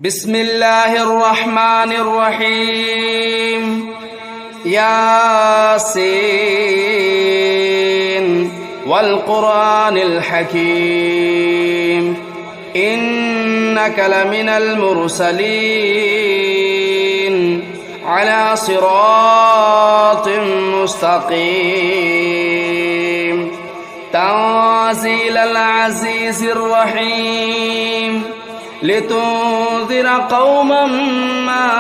بسم الله الرحمن الرحيم ياسين والقرآن الحكيم إنك لمن المرسلين على صراط مستقيم تنزيل العزيز الرحيم لتنذر قوما ما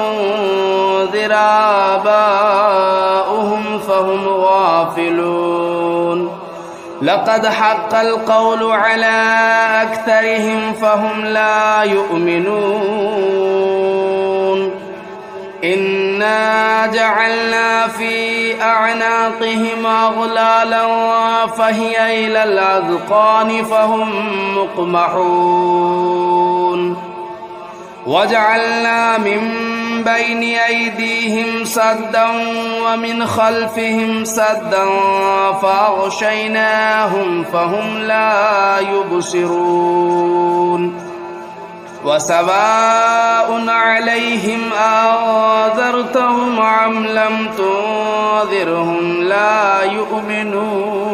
أنذر آباؤهم فهم غافلون لقد حق القول على أكثرهم فهم لا يؤمنون إنا جعلنا في أعناقهم أغلالا فهي إلى الأذقان فهم مقمحون وجعلنا من بين أيديهم سدا ومن خلفهم سدا فأغشيناهم فهم لا يبصرون وسواء عليهم أنذرتهم أم لم تنذرهم لا يؤمنون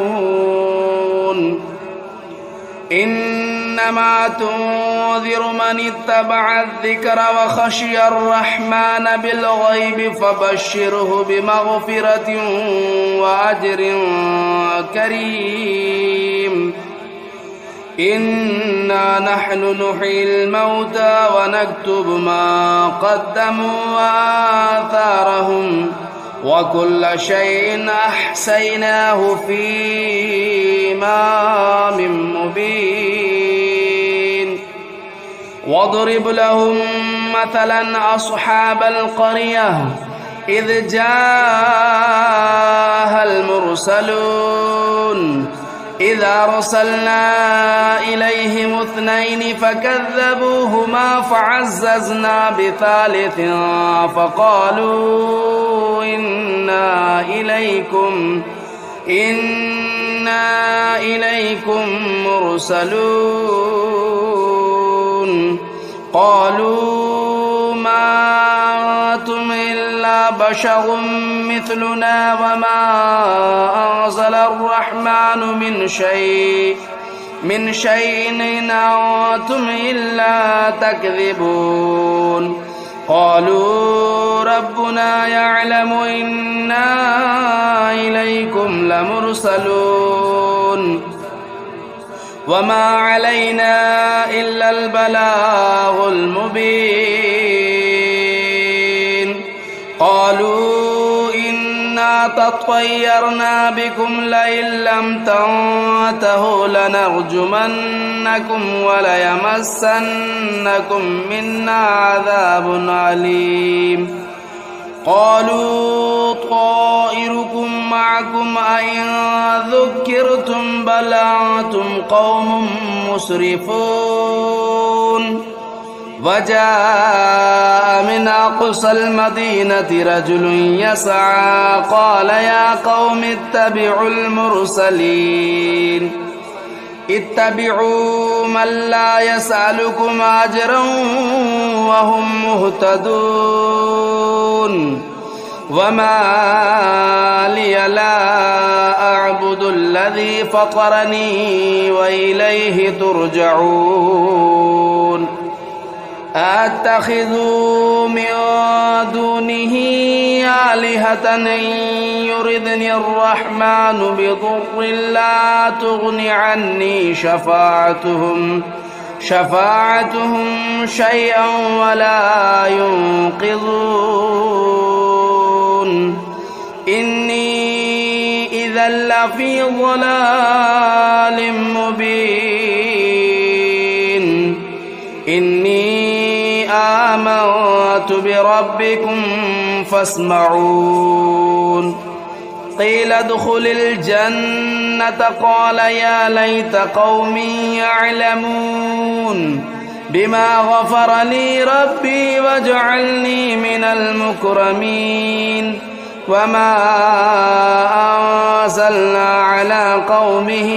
إنما تنذر من اتبع الذكر وخشي الرحمن بالغيب فبشره بمغفرة وأجر كريم إنا نحن نحيي الموتى ونكتب ما قدموا وآثارهم وكل شيء أحصيناه في إمام مبين واضرب لهم مثلا أصحاب القرية إذ جاءها المرسلون إذا أرسلنا إليهم اثنين فكذبوهما فعززنا بثالث فقالوا إنا إليكم مرسلون قالوا ما أنتم إلا بشر مثلنا وما أنزل الرحمن من شيء إن أنتم إلا تكذبون قالوا ربنا يعلم إنا إليكم لمرسلون وما علينا إلا البلاغ المبين قالوا إنا تطيرنا بكم لئن لم تنتهوا لنرجمنكم وليمسنكم منا عذاب أليم قالوا طائركم معكم أئن ذكرتم بل أنتم قوم مسرفون وجاء من أقصى المدينة رجل يسعى قال يا قوم اتبعوا المرسلين اتبعوا من لا يسألكم أجرا وهم مهتدون وما لي لا أعبد الذي فطرني وإليه ترجعون أتخذوا من دونه آلهة إن يردني الرحمن بضر لا تغن عني شفاعتهم شيئا ولا ينقذون إني إذا لفي ضلال مبين إني آمنت بربكم فاسمعون قيل ادخل الجنة قال يا ليت قومي يعلمون بما غفر لي ربي وجعلني من المكرمين وما أنزلنا على قومه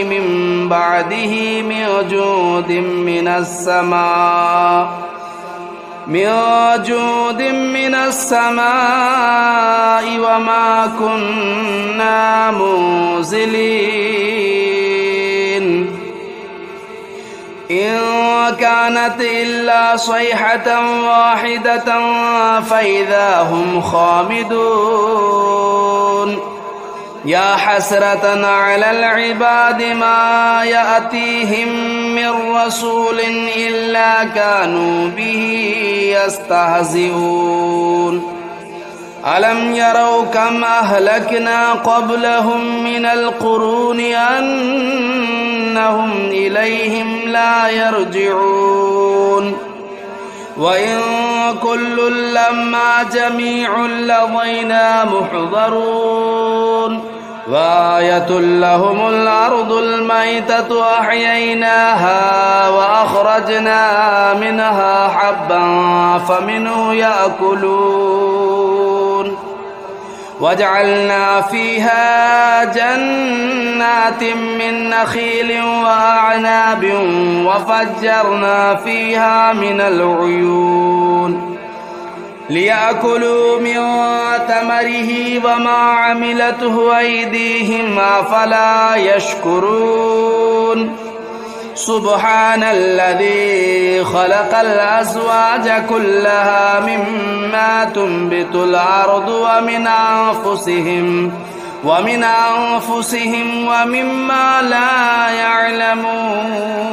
من بعده من جود من السماء وما كنا منزلين إن كانت إلا صيحة واحدة فإذا هم خامدون يا حسرة على العباد ما يأتيهم من رسول إلا كانوا به يستهزئون ألم يروا كم أهلكنا قبلهم من القرون أنهم إليهم لا يرجعون وإن كل لما جميع لدينا محضرون وآية لهم الأرض الميتة أحييناها وأخرجنا منها حبا فمنه يأكلون وجعلنا فيها جنات من نخيل وأعناب وفجرنا فيها من العيون ليأكلوا من ثمره وما عملته أيديهم أفلا يشكرون سبحان الذي خلق الأزواج كلها مما تنبت الأرض ومن أنفسهم ومما لا يعلمون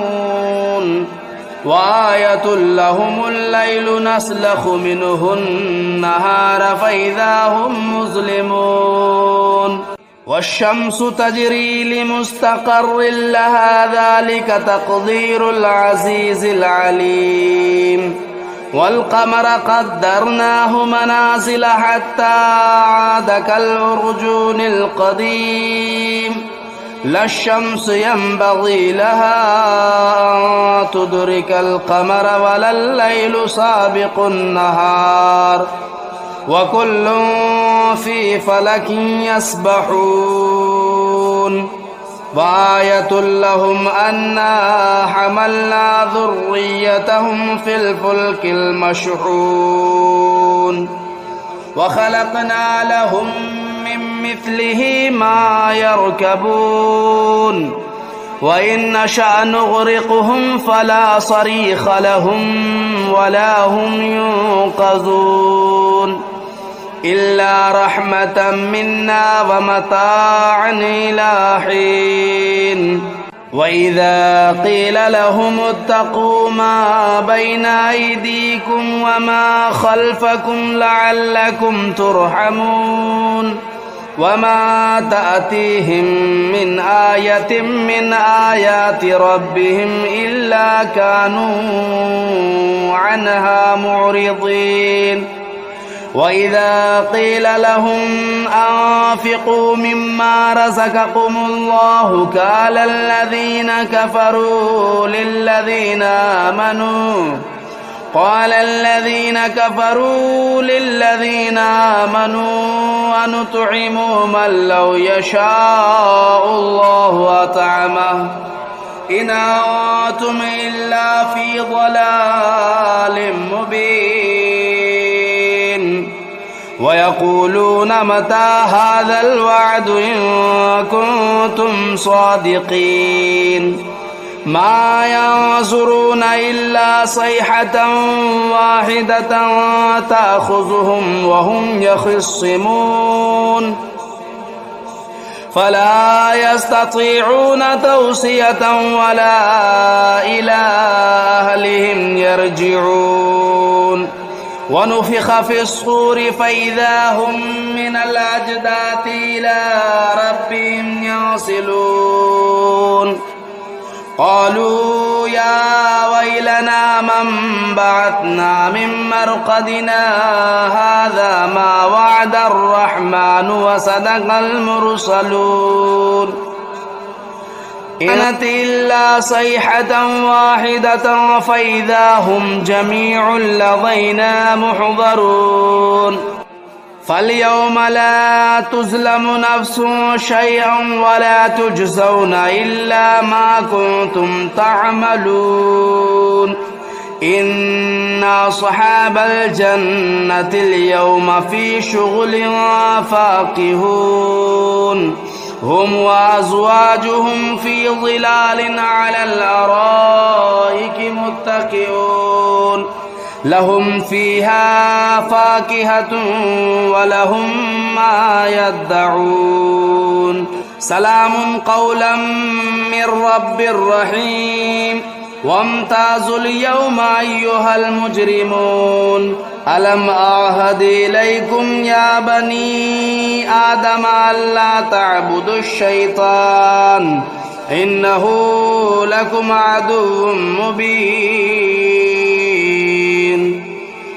وآية لهم الليل نسلخ منه النهار فإذا هم مظلمون والشمس تجري لمستقر لها ذلك تقدير العزيز العليم والقمر قدرناه منازل حتى عاد كالعرجون القديم لا الشمس ينبغي لها أن تدرك القمر ولا الليل سابق النهار وكل في فلك يسبحون وآية لهم أنا حملنا ذريتهم في الفلك المشحون وخلقنا لهم من مثله ما يركبون وإن نشأ نغرقهم فلا صريخ لهم ولا هم ينقذون إلا رحمة منا ومتاعا إلى حين وإذا قيل لهم اتقوا ما بين أيديكم وما خلفكم لعلكم ترحمون وما تأتيهم من آية من آيات ربهم إلا كانوا عنها معرضين وإذا قيل لهم أنفقوا مما رزقكم الله قال الذين كفروا للذين آمنوا ونطعم من لو يشاء الله أطعمه إن أنتم إلا في ضلال مبين ويقولون متى هذا الوعد إن كنتم صادقين ما ينظرون إلا صيحة واحدة تأخذهم وهم يخصمون فلا يستطيعون توصية ولا إلى أهلهم يرجعون ونفخ في الصور فإذا هم من الأجداث إلى ربهم ينسلون قالوا يا ويلنا من بعثنا من مرقدنا هذا ما وعد الرحمن وصدق المرسلون كانت إلا صيحة واحدة فإذا هم جميع لدينا محضرون فاليوم لا تظلم نفس شيئا ولا تجزون إلا ما كنتم تعملون إن أصحاب الجنة اليوم في شغل فاكهون هم وأزواجهم في ظلال على الأرائك متكئون لهم فيها فاكهة ولهم ما يدعون سلام قولا من رب رحيم وامتازوا اليوم أيها المجرمون ألم أعهد إليكم يا بني آدم ألا تعبدوا الشيطان إنه لكم عدو مبين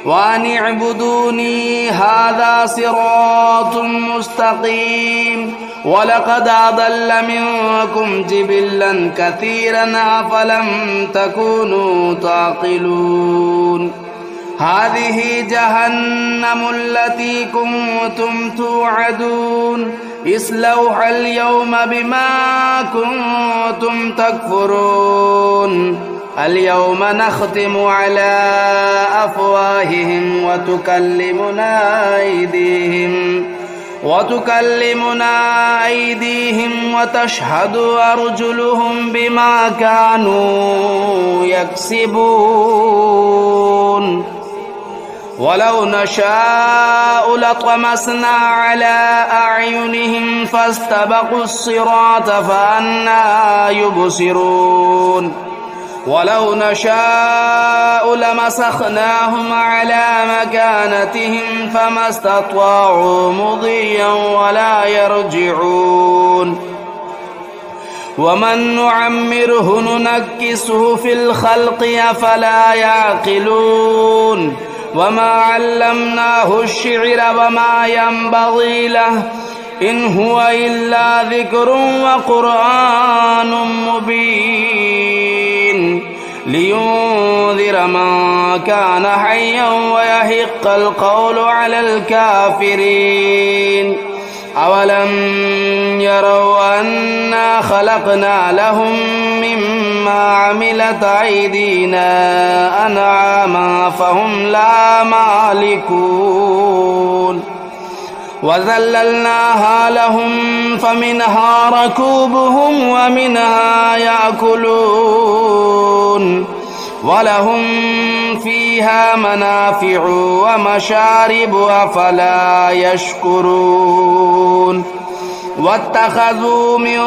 وأن اعبدوني هذا صراط مستقيم ولقد أضل منكم جبلا كثيرا أفلم تكونوا تعقلون هذه جهنم التي كنتم توعدون اصلوها اليوم بما كنتم تكفرون اليوم نختم على أفواههم وتكلمنا أيديهم وتشهد أرجلهم بما كانوا يكسبون ولو نشاء لطمسنا على أعينهم فاستبقوا الصراط فأنى يبصرون ولو نشاء لمسخناهم على مكانتهم فما استطاعوا مضيا ولا يرجعون ومن نعمره ننكسه في الخلق أفلا يعقلون وما علمناه الشعر وما ينبغي له إن هو إلا ذكر وقرآن مبين لينذر من كان حيا ويحق القول على الكافرين أولم يروا أنا خلقنا لهم مما عملت أيدينا أنعاما فهم لا مالكون وذللناها لهم فمنها ركوبهم ومنها يأكلون ولهم فيها منافع ومشارب أفلا يشكرون واتخذوا من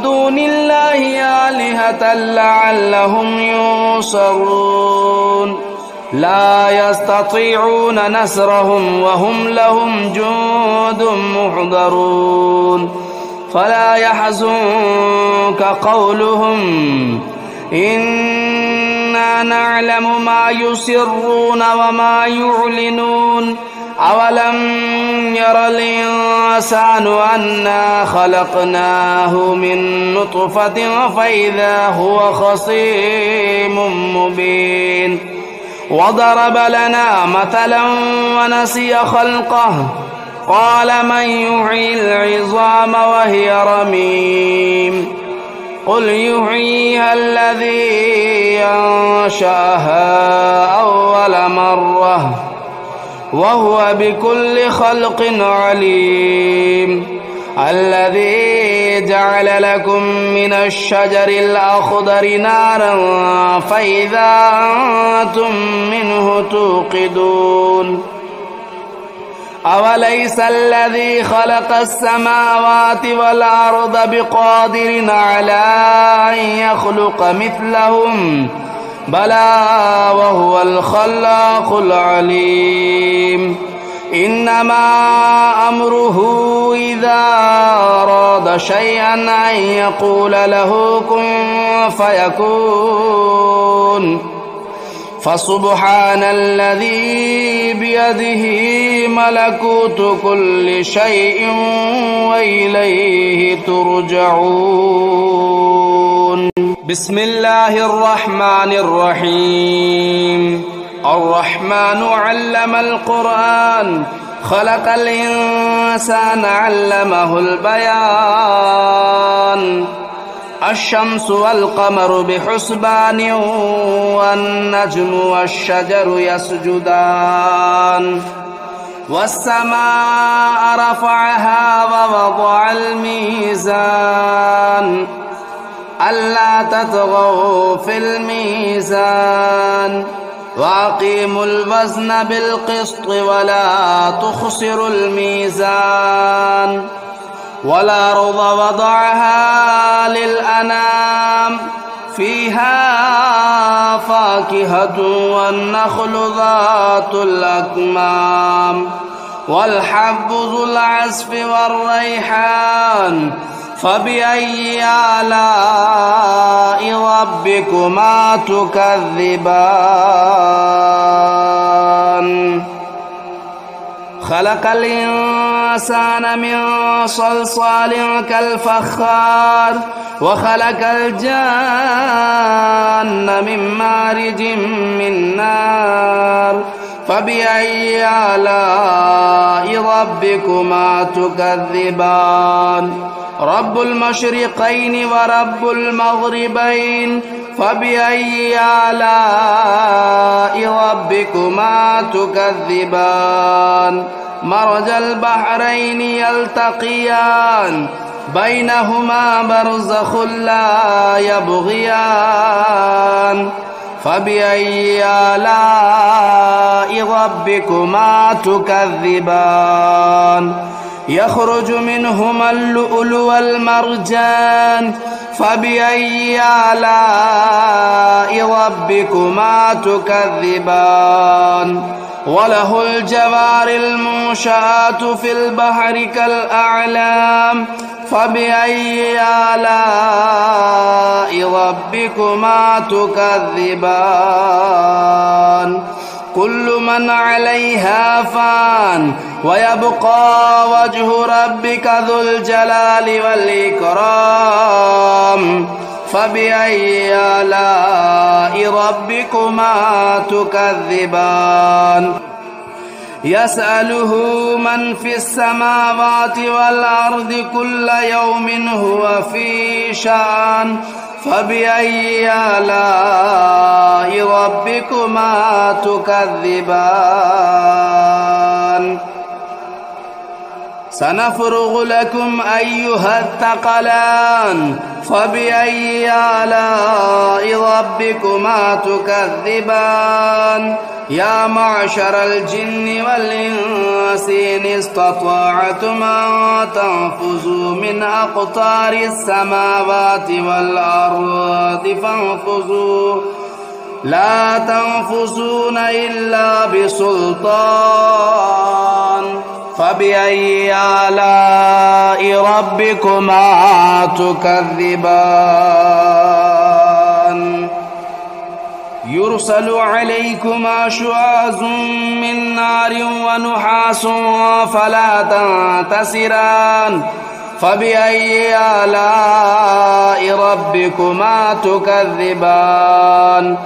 دون الله آلهة لعلهم ينصرون لا يستطيعون نصرهم وهم لهم جند محضرون فلا يحزنك قولهم إنا نعلم ما يسرون وما يعلنون أولم ير الإنسان أنا خلقناه من نطفة فإذا هو خصيم مبين وضرب لنا مثلا ونسي خلقه قال من يحيي العظام وهي رميم قل يحييها الذي أنشأها أول مرة وهو بكل خلق عليم الذي جعل لكم من الشجر الأخضر نارا فإذا أنتم منه توقدون أوليس الذي خلق السماوات والأرض بقادر على أن يخلق مثلهم بلى وهو الخلاق العليم إنما أمره إذا أراد شيئا أن يقول له كن فيكون فسبحان الذي بيده ملكوت كل شيء وإليه ترجعون بسم الله الرحمن الرحيم الرحمن علم القرآن خلق الإنسان علمه البيان الشمس والقمر بحسبان والنجم والشجر يسجدان والسماء رفعها ووضع الميزان ألا تطغوا في الميزان وأقيموا الوزن بالقسط ولا تخسروا الميزان والأرض وضعها للأنام فيها فاكهة والنخل ذات الأكمام والحب ذو العصف والريحان فبأي آلاء ربكما تكذبان خلق الإنسان من صلصال كالفخار وخلق الجان من مارج من نار فبأي آلاء ربكما تكذبان رب المشرقين ورب المغربين فبأي آلاء ربكما تكذبان مرج البحرين يلتقيان بينهما برزخ لا يبغيان فبأي آلاء ربكما تكذبان يخرج منهما اللؤلؤ والمرجان فبأي آلاء ربكما تكذبان وله الجوار المنشآت في البحر كالأعلام فبأي آلاء ربكما تكذبان كل من عليها فان ويبقى وجه ربك ذو الجلال والإكرام فبأي آلاء ربكما تكذبان يسأله من في السماوات والأرض كل يوم هو في شأن فبأي آلاء ربكما تكذبان سنفرغ لكم أيها الثقلان فبأي آلاء ربكما تكذبان يا معشر الجن والإنس إن استطعتم أن تنفذوا من أقطار السماوات والأرض فانفذوا لا تنفذون إلا بسلطان فبأي آلاء ربكما تكذبان يرسل عليكما شواظ من نار ونحاس فلا تنتصران فبأي آلاء ربكما تكذبان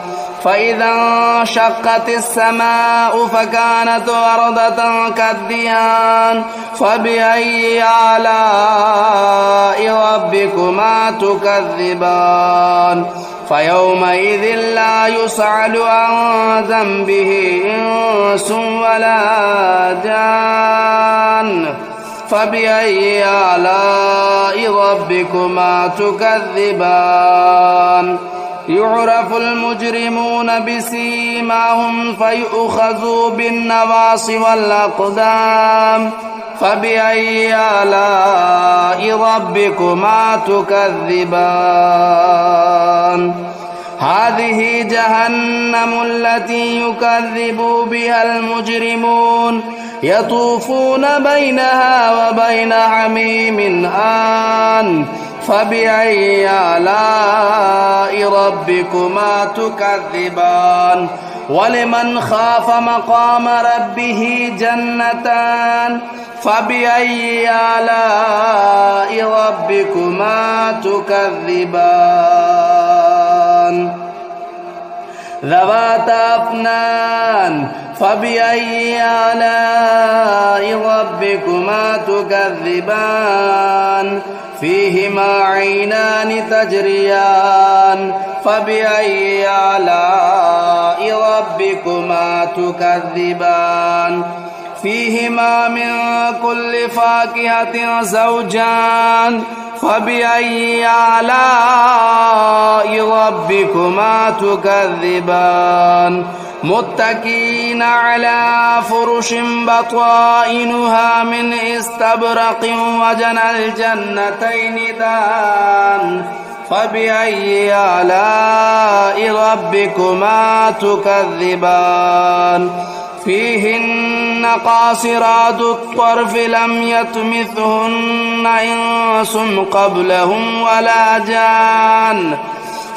فإذا انشقت السماء فكانت وردة كالدهان فبأي آلاء ربكما تكذبان فيومئذ لا يسأل عن ذنبه إنس ولا جان فبأي آلاء ربكما تكذبان يعرف المجرمون بسيماهم فيؤخذوا بالنواصي والأقدام فبأي آلاء ربكما تكذبان هذه جهنم التي يكذب بها المجرمون يطوفون بينها وبين حميم آن فبأي آلاء ربكما تكذبان ولمن خاف مقام ربه جنتان فبأي آلاء ربكما تكذبان ذواتا أفنان فبأي آلاء ربكما تكذبان فيهما عينان تجريان فبأي آلاء ربكما تكذبان فيهما من كل فاكهة زوجان فبأي آلاء ربكما تكذبان متكئين على فرش بطائنها من استبرق وجنى الجنتين دان فبأي آلاء ربكما تكذبان فيهن قاصرات الطرف لم يطمثهن إنس قبلهم ولا جان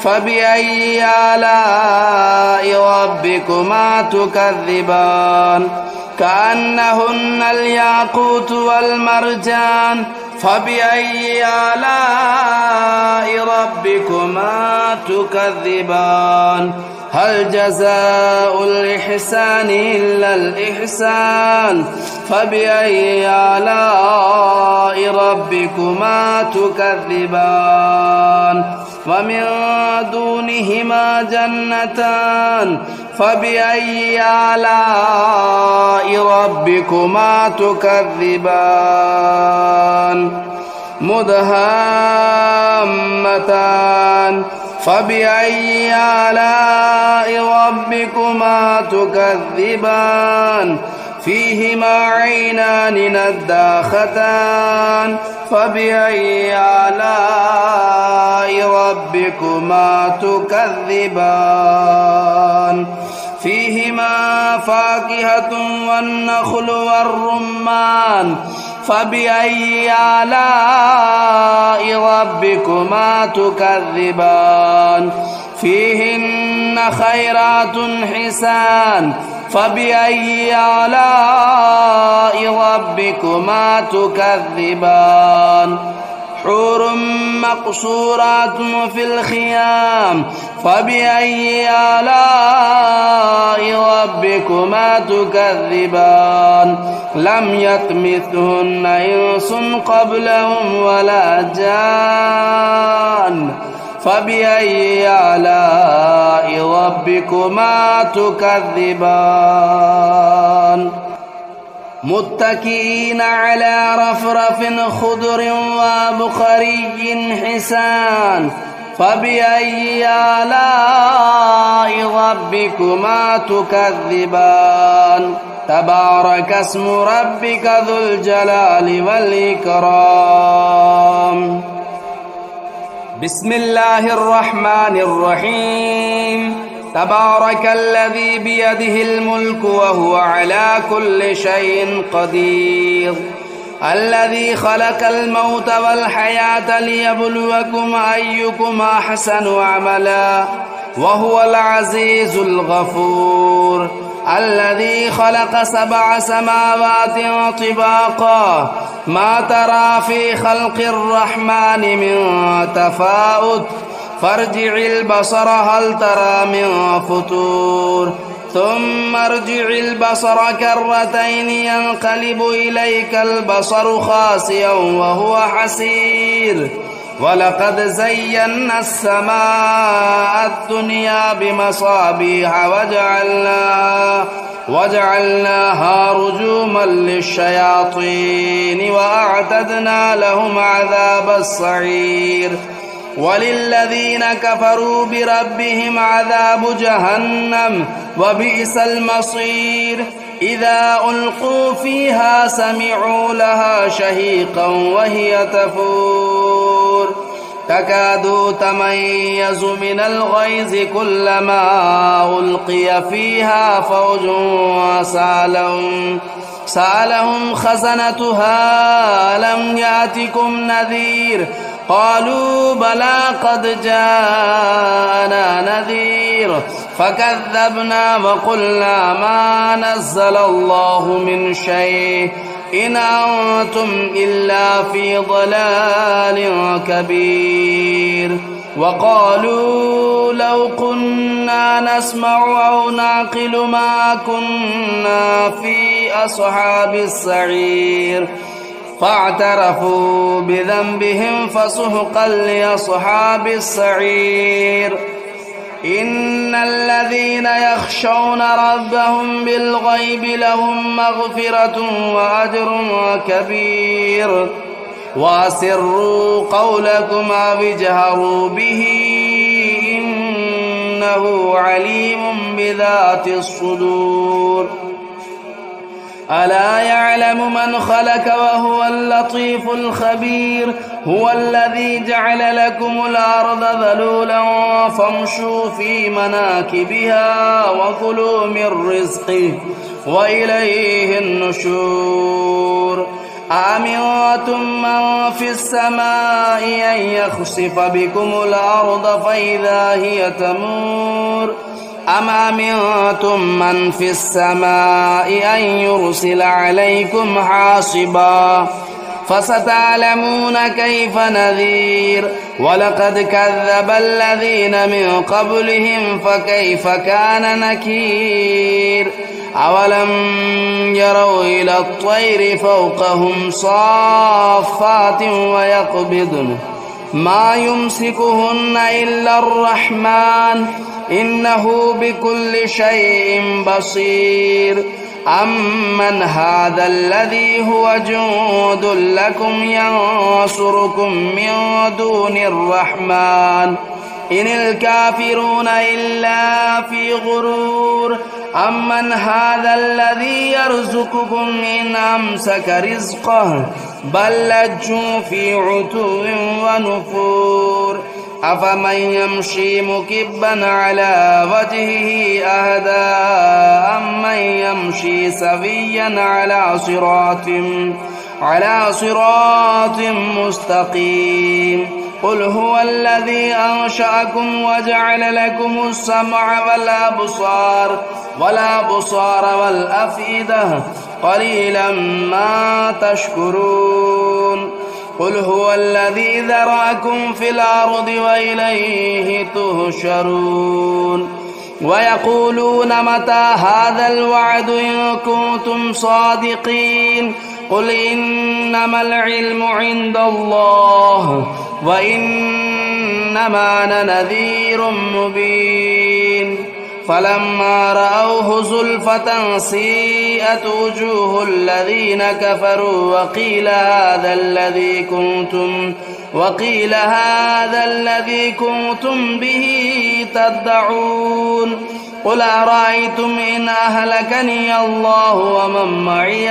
فبأي آلاء ربكما تكذبان كأنهن الياقوت والمرجان فبأي آلاء ربكما تكذبان هل جزاء الإحسان إلا الإحسان فبأي آلاء ربكما تكذبان ومن دونهما جنتان فبأي آلاء ربكما تكذبان مدهامتان فبأي آلاء ربكما تكذبان فيهما عينان نضاختان فبأي آلاء ربكما تكذبان فيهما فاكهة والنخل والرمان فبأي آلاء ربكما تكذبان فيهن خيرات حسان فبأي آلاء ربكما تكذبان حور مقصورات في الخيام فبأي آلاء ربكما تكذبان لم يطمثهن إنس قبلهم ولا جان فبأي آلاء ربكما تكذبان متكئين على رفرف خضر وبخري حسان فبأي آلاء ربكما تكذبان تبارك اسم ربك ذو الجلال والإكرام بسم الله الرحمن الرحيم تبارك الذي بيده الملك وهو على كل شيء قدير الذي خلق الموت والحياة ليبلوكم أيكم أحسن عملا وهو العزيز الغفور الذي خلق 7 سماوات طباقا ما ترى في خلق الرحمن من تفاوت فارجع البصر هل ترى من فطور ثم ارجع البصر كرتين ينقلب إليك البصر خاسئا وهو حسير ولقد زينا السماء الدنيا بمصابيح وجعلناها رجوما للشياطين وأعتدنا لهم عذاب السعير وللذين كفروا بربهم عذاب جهنم وبئس المصير إذا ألقوا فيها سمعوا لها شهيقا وهي تفور تكاد تميز من الغيظ كلما ألقي فيها فوج سألهم خزنتها لم يأتكم نذير قالوا بلى قد جاءنا نذير فكذبنا وقلنا ما نزل الله من شيء إن أنتم إلا في ضلال كبير وقالوا لو كنا نسمع أو نعقل ما كنا في أصحاب السعير فاعترفوا بذنبهم فسحقا لأصحاب السعير. إن الذين يخشون ربهم بالغيب لهم مغفرة وأجر كبير. وأسروا قولكم أو اجهروا به إنه عليم بذات الصدور. ألا يعلم من خلق وهو اللطيف الخبير. هو الذي جعل لكم الأرض ذلولا فامشوا في مناكبها وكلوا من رزقه وإليه النشور. أأمنتم من في السماء أن يخسف بكم الأرض فإذا هي تمور أم أمنتم من في السماء أن يرسل عليكم حاصبا فستعلمون كيف نذير. ولقد كذب الذين من قبلهم فكيف كان نكير. أولم يروا إلى الطير فوقهم صافات ويقبضن ما يمسكهن إلا الرحمن إنه بكل شيء بصير. أمن هذا الذي هو جند لكم ينصركم من دون الرحمن إن الكافرون إلا في غرور. أمن هذا الذي يرزقكم إن أمسك رزقه بل لجوا في عتو ونفور. أفمن يمشي مكبا على وجهه أهدى أمن يمشي سويا على صراط مستقيم. قل هو الذي أنشأكم وجعل لكم السمع والأبصار والأفئدة قليلا ما تشكرون. قل هو الذي ذرأكم في الأرض وإليه تهشرون. ويقولون متى هذا الوعد إن كنتم صادقين. قل إنما العلم عند الله وإنما أنا نذير مبين. فلما رأوه زلفة سيئت وجوه الذين كفروا وقيل هذا الذي كنتم به تدعون. قل أرأيتم إن أهلكني الله ومن معي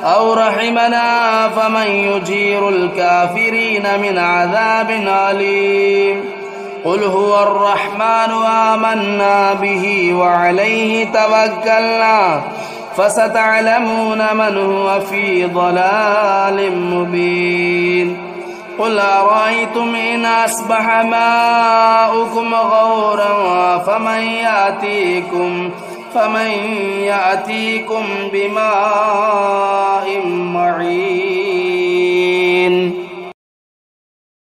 أو رحمنا فمن يجير الكافرين من عذاب أليم. قل هو الرحمن آمنا به وعليه توكلنا فستعلمون من هو في ضلال مبين. قل أرأيتم إن أصبح ماؤكم غورا فمن يأتيكم بماء